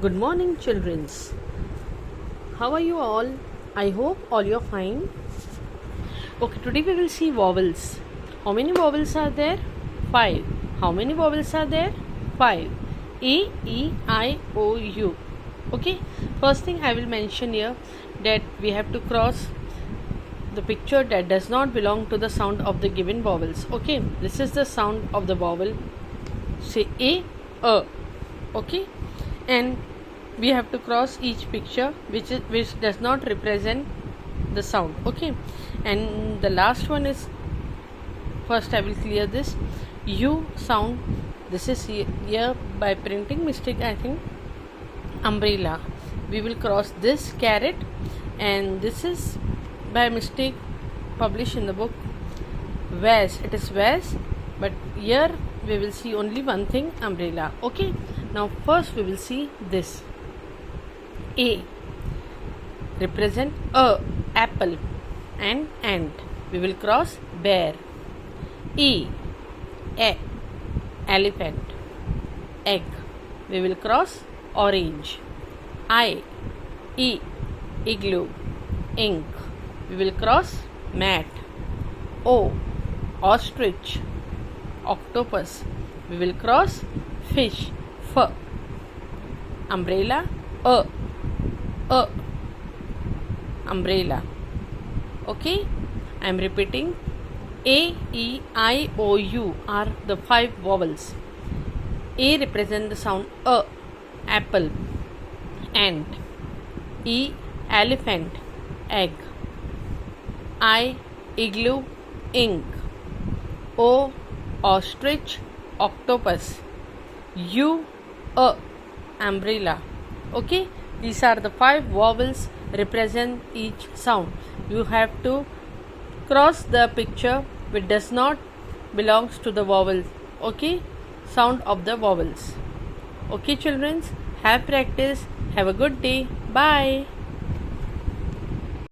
Good morning, childrens. How are you all? I hope all you're fine. Okay, today we will see vowels. How many vowels are there? 5. How many vowels are there? 5. A, E, I, O, U. Okay, first thing I will mention here that we have to cross the picture that does not belong to the sound of the given vowels. Okay, this is the sound of the vowel. Say A. Okay, and we have to cross each picture which does not represent the sound. Okay, and the last one is, first I will clear this U sound. This is here by printing mistake, I think, umbrella. We will cross this carrot, and this is by mistake published in the book vase. It is vase, but here we will see only one thing, umbrella. Okay, now first we will see this. A represent apple and ant. We will cross bear. E elephant. Egg. We will cross orange. Igloo. Ink. We will cross mat. O ostrich. Octopus. We will cross fish. Umbrella. Umbrella. Okay, I am repeating. A, E, I, O, U are the 5 vowels. A represent the sound apple, ant. E, elephant, egg. I, igloo, ink. O, ostrich, octopus. U, umbrella. Okay, these are the 5 vowels represent each sound. You have to cross the picture which does not belongs to the vowel. Okay, sound of the vowels. Okay, children, have practice. Have a good day. Bye.